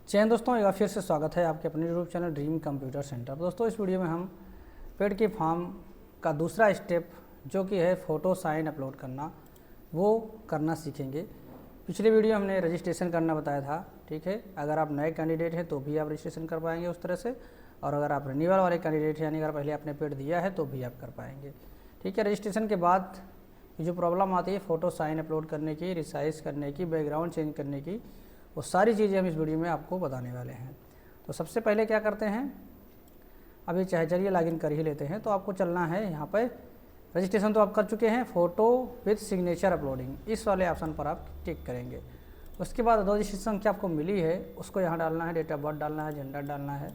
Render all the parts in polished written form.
चैन दोस्तों, एक बार फिर से स्वागत है आपके अपने YouTube channel dream computer centre. दोस्तों, इस वीडियो में हम पेड के फॉर्म का दूसरा स्टेप जो कि है फ़ोटो साइन अपलोड करना, वो करना सीखेंगे। पिछले वीडियो हमने रजिस्ट्रेशन करना बताया था, ठीक है। अगर आप नए कैंडिडेट हैं तो भी आप रजिस्ट्रेशन कर पाएंगे उस तरह से, और अगर आप रिन्यूअल वाले कैंडिडेट हैं यानी अगर पहले आपने पेड दिया है तो भी आप कर पाएंगे, ठीक है। रजिस्ट्रेशन के बाद जो प्रॉब्लम आती है फ़ोटो साइन अपलोड करने की, रिसाइज़ करने की, बैकग्राउंड चेंज करने की, वो सारी चीज़ें हम इस वीडियो में आपको बताने वाले हैं। तो सबसे पहले क्या करते हैं, अभी चाहे चलिए लॉगिन कर ही लेते हैं। तो आपको चलना है यहाँ पर, रजिस्ट्रेशन तो आप कर चुके हैं, फ़ोटो विद सिग्नेचर अपलोडिंग, इस वाले ऑप्शन पर आप टिक करेंगे। उसके बाद रजिस्ट्रेशन संख्या आपको मिली है उसको यहाँ डालना है, डेट ऑफ बर्थ डालना है, जेंडर डालना है,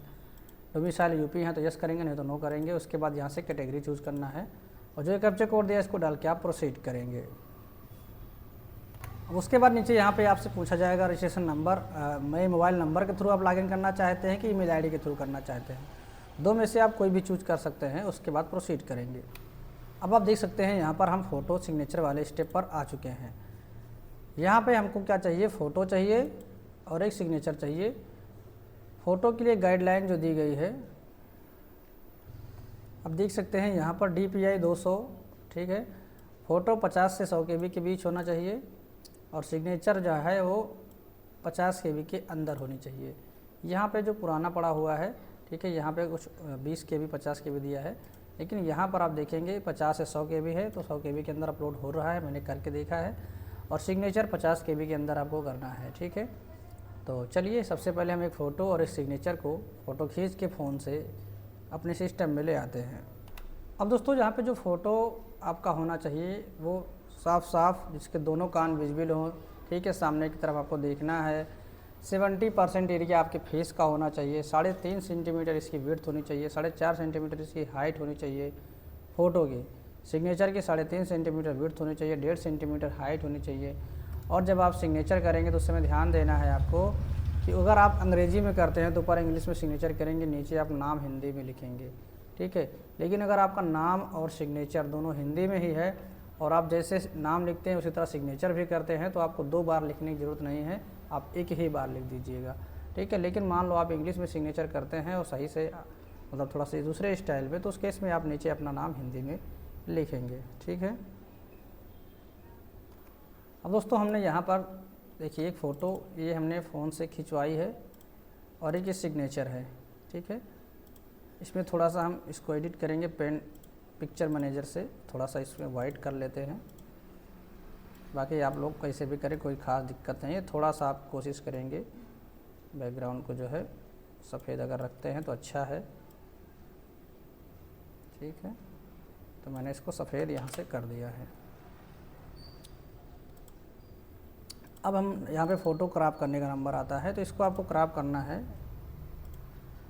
डोमिसाइल यूपी है तो यस करेंगे, नहीं तो नो करेंगे। उसके बाद यहाँ से कैटेगरी चूज़ करना है और जो कैप्चा कोड दिया इसको डाल के आप प्रोसीड करेंगे। उसके बाद नीचे यहाँ पे आपसे पूछा जाएगा रजिस्ट्रेशन नंबर, मैं मोबाइल नंबर के थ्रू आप लॉगिन करना चाहते हैं कि ईमेल आईडी के थ्रू करना चाहते हैं, दो में से आप कोई भी चूज कर सकते हैं। उसके बाद प्रोसीड करेंगे। अब आप देख सकते हैं यहाँ पर हम फ़ोटो सिग्नेचर वाले स्टेप पर आ चुके हैं। यहाँ पे हमको क्या चाहिए, फ़ोटो चाहिए और एक सिग्नेचर चाहिए। फ़ोटो के लिए गाइडलाइन जो दी गई है, अब देख सकते हैं यहाँ पर DPI 200, ठीक है। फ़ोटो 50 से 100 KB के बीच होना चाहिए और सिग्नेचर जो है वो 50 KB के अंदर होनी चाहिए। यहाँ पे जो पुराना पड़ा हुआ है, ठीक है, यहाँ पे कुछ 20 KB 50 KB दिया है, लेकिन यहाँ पर आप देखेंगे 50 से 100 KB है तो 100 KB के अंदर अपलोड हो रहा है, मैंने करके देखा है। और सिग्नेचर 50 KB के अंदर आपको करना है, ठीक है। तो चलिए सबसे पहले हम एक फ़ोटो और एक सिग्नेचर को फ़ोटो खींच के फ़ोन से अपने सिस्टम में ले आते हैं। अब दोस्तों, यहाँ पे जो फ़ोटो आपका होना चाहिए वो साफ साफ, जिसके दोनों कान विजिबल हों, ठीक है, सामने की तरफ आपको देखना है। 70% एरिया आपके फेस का होना चाहिए, 3.5 सेंटीमीटर इसकी विड्थ होनी चाहिए, 4.5 सेंटीमीटर इसकी हाइट होनी चाहिए फ़ोटो की। सिग्नेचर की 3.5 सेंटीमीटर विड्थ होनी चाहिए, 1.5 सेंटीमीटर हाइट होनी चाहिए। और जब आप सिग्नेचर करेंगे तो उस समय ध्यान देना है आपको कि अगर आप अंग्रेजी में करते हैं तो ऊपर इंग्लिश में सिग्नेचर करेंगे, नीचे आप नाम हिंदी में लिखेंगे, ठीक है। लेकिन अगर आपका नाम और सिग्नेचर दोनों हिंदी में ही है और आप जैसे नाम लिखते हैं उसी तरह सिग्नेचर भी करते हैं तो आपको 2 बार लिखने की ज़रूरत नहीं है, आप एक ही बार लिख दीजिएगा, ठीक है। लेकिन मान लो आप इंग्लिश में सिग्नेचर करते हैं और सही से, मतलब थोड़ा सा दूसरे स्टाइल में, तो उस केस में आप नीचे अपना नाम हिंदी में लिखेंगे, ठीक है। अब दोस्तों, हमने यहाँ पर देखिए एक फ़ोटो ये हमने फ़ोन से खिंचवाई है और एक ये सिग्नेचर है, ठीक है। इसमें थोड़ा सा हम इसको एडिट करेंगे पेन पिक्चर मैनेजर से, थोड़ा सा इसमें वाइट कर लेते हैं। बाकी आप लोग कैसे भी करें, कोई ख़ास दिक्कत नहीं है। थोड़ा सा आप कोशिश करेंगे बैकग्राउंड को जो है सफ़ेद अगर रखते हैं तो अच्छा है, ठीक है। तो मैंने इसको सफ़ेद यहाँ से कर दिया है। अब हम यहाँ पे फ़ोटो क्रॉप करने का नंबर आता है, तो इसको आपको क्रॉप करना है,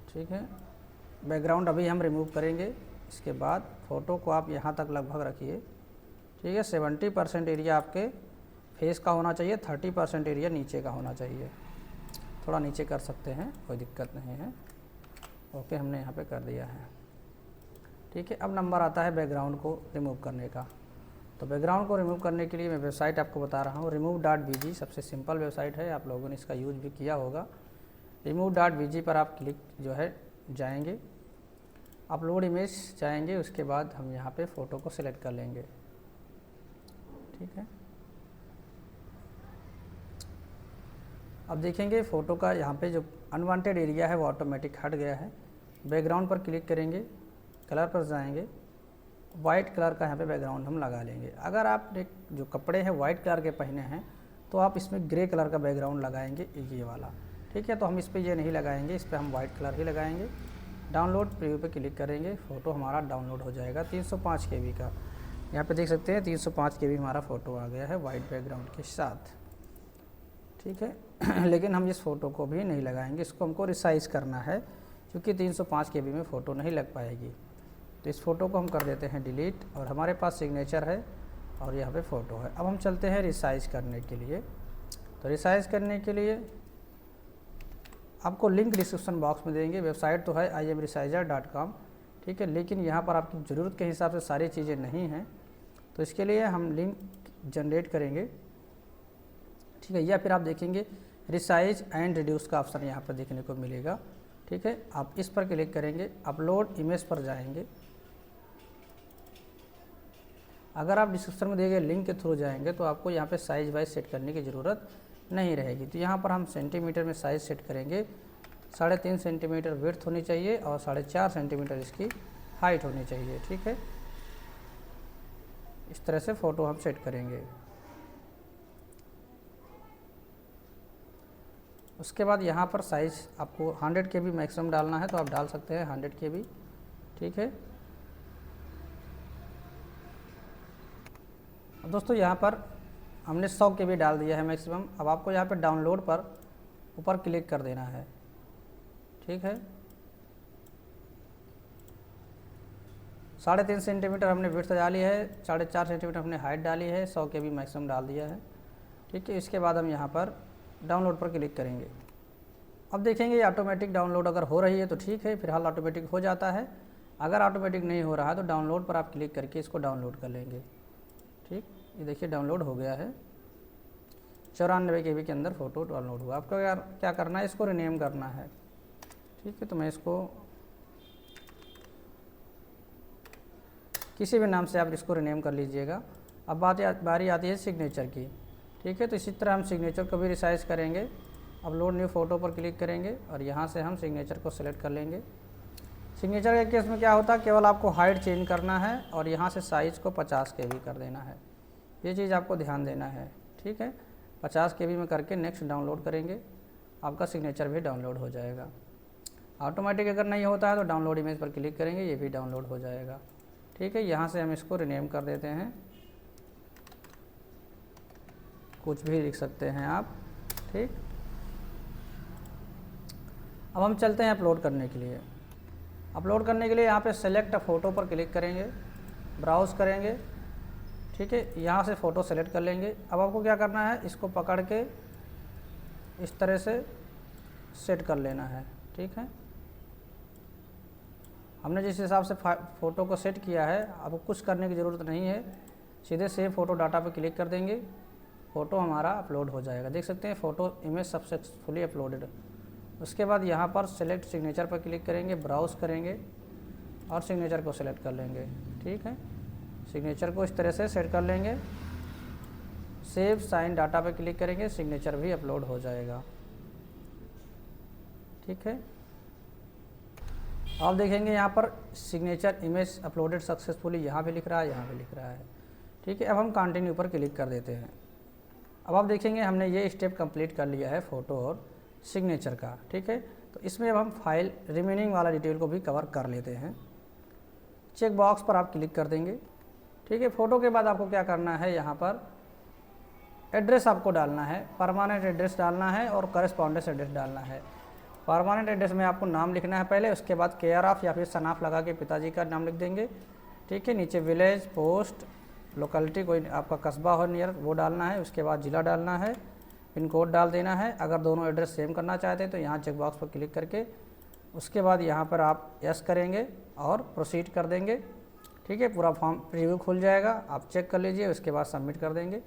ठीक है। बैकग्राउंड अभी हम रिमूव करेंगे। इसके बाद फ़ोटो को आप यहाँ तक लगभग रखिए, ठीक है। 70% एरिया आपके फेस का होना चाहिए, 30% एरिया नीचे का होना चाहिए। थोड़ा नीचे कर सकते हैं, कोई दिक्कत नहीं है। ओके, हमने यहाँ पे कर दिया है, ठीक है। अब नंबर आता है बैकग्राउंड को रिमूव करने का। तो बैकग्राउंड को रिमूव करने के लिए मैं वेबसाइट आपको बता रहा हूँ, remove.bg सबसे सिंपल वेबसाइट है, आप लोगों ने इसका यूज़ भी किया होगा। remove.bg पर आप क्लिक जो है जाएंगे, अपलोड इमेज जाएंगे, उसके बाद हम यहाँ पे फ़ोटो को सिलेक्ट कर लेंगे, ठीक है। अब देखेंगे फ़ोटो का यहाँ पे जो अनवांटेड एरिया है वो ऑटोमेटिक हट गया है। बैकग्राउंड पर क्लिक करेंगे, कलर पर जाएंगे, वाइट कलर का यहाँ पे बैकग्राउंड हम लगा लेंगे। अगर आप जो कपड़े हैं वाइट कलर के पहने हैं तो आप इसमें ग्रे कलर का बैकग्राउंड लगाएंगे, ये वाला, ठीक है। तो हम इस पर ये नहीं लगाएंगे, इस पर हम वाइट कलर ही लगाएंगे। डाउनलोड प्रीव्यू पे क्लिक करेंगे, फ़ोटो हमारा डाउनलोड हो जाएगा 305 KB का। यहाँ पे देख सकते हैं 305 KB हमारा फ़ोटो आ गया है वाइट बैकग्राउंड के साथ, ठीक है। लेकिन हम इस फ़ोटो को भी नहीं लगाएंगे, इसको हमको रिसाइज़ करना है क्योंकि 305 KB में फ़ोटो नहीं लग पाएगी। तो इस फ़ोटो को हम कर देते हैं डिलीट और हमारे पास सिग्नेचर है और यहाँ पे फ़ोटो है। अब हम चलते हैं रिसाइज़ करने के लिए। तो रिसाइज़ करने के लिए आपको लिंक डिस्क्रिप्शन बॉक्स में देंगे। वेबसाइट तो है imresizer.com, ठीक है, लेकिन यहाँ पर आपकी ज़रूरत के हिसाब से सारी चीज़ें नहीं हैं, तो इसके लिए हम लिंक जनरेट करेंगे, ठीक है। या फिर आप देखेंगे रिसाइज एंड रिड्यूस का ऑप्शन यहाँ पर देखने को मिलेगा। ठीक है, आप इस पर क्लिक करेंगे, अपलोड इमेज पर जाएंगे। अगर आप डिस्क्रिप्शन में दिए गए लिंक के थ्रू जाएंगे तो आपको यहाँ पे साइज वाइज सेट करने की ज़रूरत नहीं रहेगी। तो यहाँ पर हम सेंटीमीटर में साइज़ सेट करेंगे। 3.5 सेंटीमीटर विड्थ होनी चाहिए और 4.5 सेंटीमीटर इसकी हाइट होनी चाहिए। ठीक है, इस तरह से फ़ोटो हम सेट करेंगे। उसके बाद यहाँ पर साइज़ आपको 100 KB मैक्सिमम डालना है तो आप डाल सकते हैं 100 KB। ठीक है, अब दोस्तों यहाँ पर हमने 100 KB डाल दिया है मैक्सिमम। अब आपको यहाँ पर डाउनलोड पर ऊपर क्लिक कर देना है। ठीक है, 3.5 सेंटीमीटर हमने विड्थ डाली है, 4.5 सेंटीमीटर हमने हाइट डाली है, 100 KB मैक्सिमम डाल दिया है। ठीक है, इसके बाद हम यहाँ पर डाउनलोड पर क्लिक करेंगे। अब देखेंगे ये ऑटोमेटिक डाउनलोड अगर हो रही है तो ठीक है, फिलहाल ऑटोमेटिक हो जाता है। अगर ऑटोमेटिक नहीं हो रहा है तो डाउनलोड पर आप क्लिक करके इसको डाउनलोड कर लेंगे। ठीक, ये देखिए डाउनलोड हो गया है। 94 KB के अंदर फ़ोटो डाउनलोड हुआ। आपको क्या करना है, इसको रिनेम करना है। ठीक है, तो मैं इसको किसी भी नाम से आप इसको रिनेम कर लीजिएगा। अब बारी आती है सिग्नेचर की। ठीक है, तो इसी तरह हम सिग्नेचर को भी रिसाइज करेंगे। अपलोड न्यू फ़ोटो पर क्लिक करेंगे और यहाँ से हम सिग्नेचर को सिलेक्ट कर लेंगे। सिग्नेचर के केस में क्या होता है, केवल आपको हाइट चेंज करना है और यहाँ से साइज़ को 50 KB कर देना है। ये चीज़ आपको ध्यान देना है। ठीक है, 50 KB में करके नेक्स्ट डाउनलोड करेंगे, आपका सिग्नेचर भी डाउनलोड हो जाएगा। ऑटोमेटिक अगर नहीं होता है तो डाउनलोड इमेज पर क्लिक करेंगे, ये भी डाउनलोड हो जाएगा। ठीक है, यहाँ से हम इसको रिनेम कर देते हैं, कुछ भी लिख सकते हैं आप। ठीक, अब हम चलते हैं अपलोड करने के लिए। अपलोड करने के लिए यहाँ पे सेलेक्ट फ़ोटो पर क्लिक करेंगे, ब्राउज़ करेंगे। ठीक है, यहाँ से फ़ोटो सेलेक्ट कर लेंगे। अब आपको क्या करना है, इसको पकड़ के इस तरह से सेट कर लेना है। ठीक है, हमने जिस हिसाब से फ़ोटो को सेट किया है, आपको कुछ करने की ज़रूरत नहीं है। सीधे सेव फ़ोटो डाटा पर क्लिक कर देंगे, फ़ोटो हमारा अपलोड हो जाएगा। देख सकते हैं फ़ोटो इमेज सक्सेसफुली अपलोडेड। उसके बाद यहाँ पर सेलेक्ट सिग्नेचर पर क्लिक करेंगे, ब्राउज़ करेंगे और सिग्नेचर को सिलेक्ट कर लेंगे। ठीक है, सिग्नेचर को इस तरह से सेट कर लेंगे। सेव साइन डाटा पर क्लिक करेंगे, सिग्नेचर भी अपलोड हो जाएगा। ठीक है, आप देखेंगे यहाँ पर सिग्नेचर इमेज अपलोडेड सक्सेसफुली, यहाँ भी लिख रहा है, यहाँ भी लिख रहा है। ठीक है, अब हम कंटिन्यू पर क्लिक कर देते हैं। अब आप देखेंगे हमने ये स्टेप कंप्लीट कर लिया है फ़ोटो और सिग्नेचर का। ठीक है, तो इसमें अब हम फाइल रिमेनिंग वाला डिटेल को भी कवर कर लेते हैं। चेक बॉक्स पर आप क्लिक कर देंगे। ठीक है, फ़ोटो के बाद आपको क्या करना है, यहाँ पर एड्रेस आपको डालना है, परमानेंट एड्रेस डालना है और करस्पॉन्डेंस एड्रेस डालना है। परमानेंट एड्रेस में आपको नाम लिखना है पहले, उसके बाद केयर ऑफ़ या फिर सन ऑफ लगा के पिताजी का नाम लिख देंगे। ठीक है, नीचे विलेज, पोस्ट, लोकेलिटी, कोई आपका कस्बा हो नियर, वो डालना है। उसके बाद ज़िला डालना है, पिन कोड डाल देना है। अगर दोनों एड्रेस सेम करना चाहते हैं तो यहाँ चेक बॉक्स पर क्लिक करके उसके बाद यहाँ पर आप यस करेंगे और प्रोसीड कर देंगे। ठीक है, पूरा फॉर्म प्रीव्यू खुल जाएगा, आप चेक कर लीजिए। उसके बाद सबमिट कर देंगे,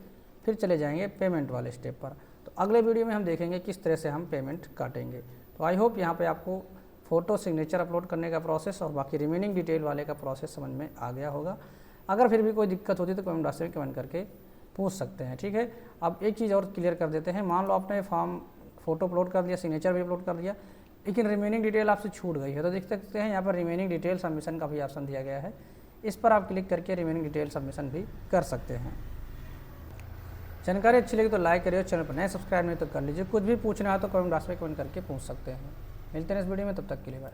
फिर चले जाएंगे पेमेंट वाले स्टेप पर। तो अगले वीडियो में हम देखेंगे किस तरह से हम पेमेंट काटेंगे। तो आई होप यहाँ पे आपको फ़ोटो सिग्नेचर अपलोड करने का प्रोसेस और बाकी रिमेनिंग डिटेल वाले का प्रोसेस समझ में आ गया होगा। अगर फिर भी कोई दिक्कत होती है तो कमेंट बॉक्स में कमेंट करके पूछ सकते हैं। ठीक है, अब एक चीज़ और क्लियर कर देते हैं। मान लो आपने फॉर्म फ़ोटो अपलोड कर दिया, सिग्नेचर भी अपलोड कर दिया, लेकिन रिमेनिंग डिटेल आपसे छूट गई है, तो देख सकते हैं यहाँ पर रिमेनिंग डिटेल सबमिशन का भी ऑप्शन दिया गया है। इस पर आप क्लिक करके रिमेनिंग डिटेल सबमिशन भी कर सकते हैं। जानकारी अच्छी लगी तो लाइक करिए, चैनल पर नए सब्सक्राइब नहीं तो कर लीजिए। कुछ भी पूछना है तो कमेंट बॉक्स में कमेंट करके पूछ सकते हैं। मिलते हैं इस वीडियो में, तब तक के लिए बाय।